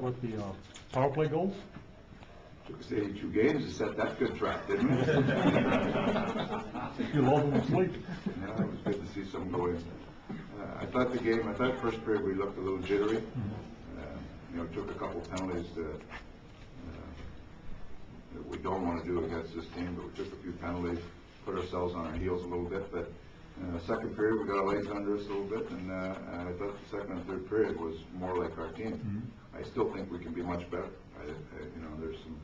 With the power play goals? Took us 82 games to set that good track, didn't it? You lulled them to sleep. Yeah, it was good to see some go in. I thought first period we looked a little jittery. Took a couple penalties that we don't want to do against this team, but we took a few penalties, put ourselves on our heels a little bit. But second period we got our legs under us a little bit, and I thought the second and third period was more like our team. I still think we can be much better. There's some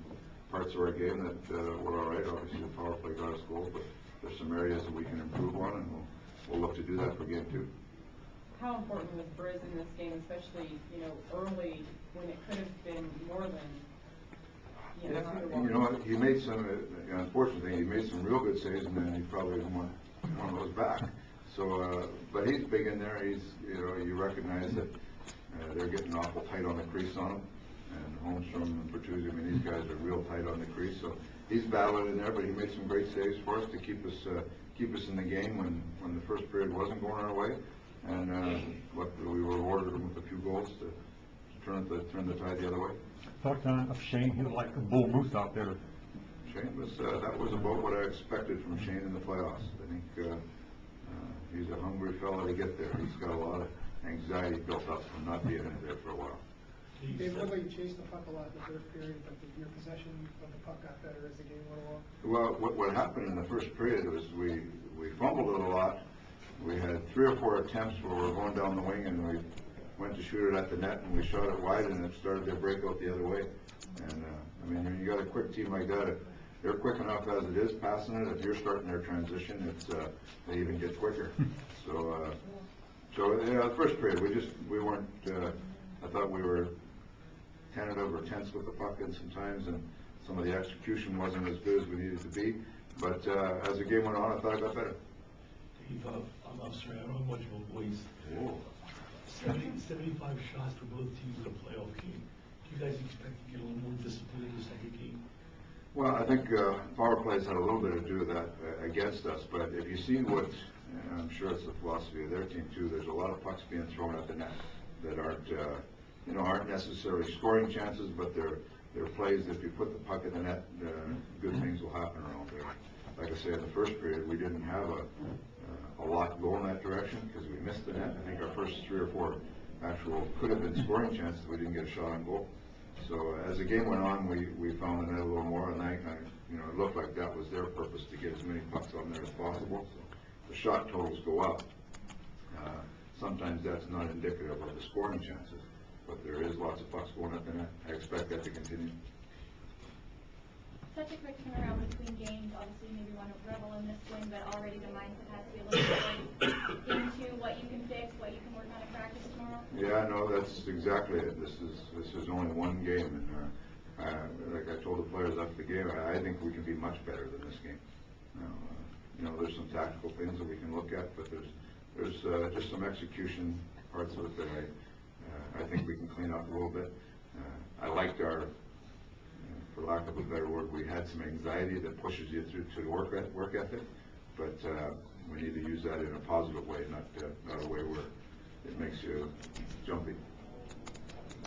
parts of our game that were all right. Obviously, the power play got us goals, but there's some areas that we can improve on, and we'll look to do that for game 2. How important was Briz in this game, especially early when it could have been more than he made some. Unfortunately, he made some real good saves, and then he probably won one of those back. So, but he's big in there. You recognize that they're getting awful tight on the crease on him. And Holmstrom and Bertuzzi, these guys are real tight on the crease. So he's battling in there, but he made some great saves for us to keep us in the game when the first period wasn't going our way. And luckily we rewarded him with a few goals to turn the tide the other way. Talk of Shane. He was like a bull moose out there. Shane was that was about what I expected from Shane in the playoffs. I think he's a hungry fella to get there. He's got a lot of anxiety built up from not being in there for a while. Dave, looked like you chased the puck a lot in the first period, but your possession of the puck got better as the game went along? Well, what happened in the first period was we fumbled it a lot. We had 3 or 4 attempts where we were going down the wing, and we went to shoot it at the net, and we shot it wide, and it started to break out the other way. And when you got a quick team like that, they're quick enough as it is passing it. If you're starting their transition, they even get quicker. So the first period we weren't. I thought we were tentative or tense with the puck in sometimes, and some of the execution wasn't as good as we needed to be. But as the game went on, I thought it got better. Dave, I'm sorry, I don't have much of a voice. Whoa. 75 shots for both teams in a playoff game. Do you guys expect to get a little more discipline in the second game? Well, I think power plays had a little bit to do with that against us. But if you see what, I'm sure it's the philosophy of their team too, there's a lot of pucks being thrown at the net that aren't necessarily scoring chances, but they're plays that if you put the puck in the net, good things will happen around there. Like I say, in the first period, we didn't have a lot going that direction because we missed the net. I think our first 3 or 4 actual could have been scoring chances. We didn't get a shot on goal. So as the game went on, we found the net a little more, and it looked like that was their purpose, to get as many pucks on there as possible. So the shot totals go up. Sometimes that's not indicative of the scoring chances, but there is lots of pucks going at the net. I expect that to continue. Such a quick turnaround between games. Obviously, maybe want to revel in this win, but already the mindset has to be a little different into what you can fix, what you can work on in practice tomorrow. Yeah, no, that's exactly it. This is only one game, and like I told the players after the game, I think we can be much better than this game. There's some tactical things that we can look at, but there's just some execution parts of it that I think we can clean up a little bit. I liked our, for lack of a better word, we had some anxiety that pushes you through to work ethic, but we need to use that in a positive way, not a way where it makes you jumpy.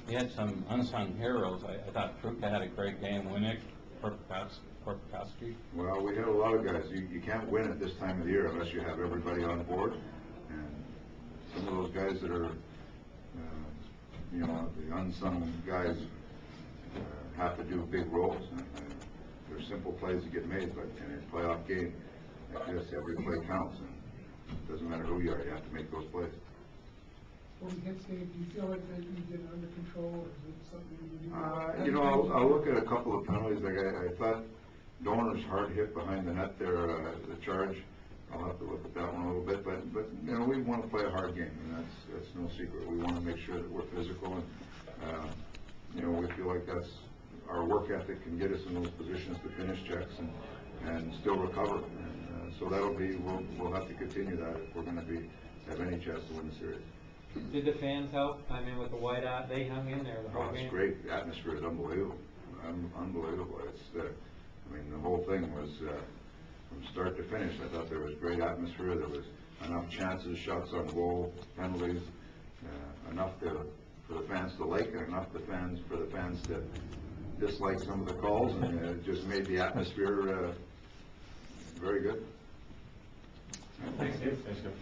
We had some unsung heroes. I thought Truka had a great game. Winnick, Korpakowski. Well, we had a lot of guys. You can't win at this time of the year unless you have everybody on board. And some of those guys that are, the unsung guys have to do big roles. They're simple plays that get made, but in a playoff game like this, every play counts. And it doesn't matter who you are, you have to make those plays. Well, hits, Dave, do you feel like that you get it under control, or is it something you do? I'll look at a couple of penalties. Like I thought Donor's hard hit behind the net there, the charge. I'll have to look at that one a little bit. But we want to play a hard game, and that's no secret. We want to make sure that we're physical, and we feel like that's our work ethic can get us in those positions to finish checks and still recover. And so we'll have to continue that if we're going to have any chance to win the series. Did the fans help? With the whiteout, they hung in there the whole game. It's great. The atmosphere is unbelievable. Unbelievable. It's the whole thing was from start to finish. I thought there was great atmosphere. There was enough chances, shots on goal, penalties, enough for the fans to like and enough for the fans that dislike some of the calls, and it just made the atmosphere very good. Thanks, Dave. Thanks, Dave.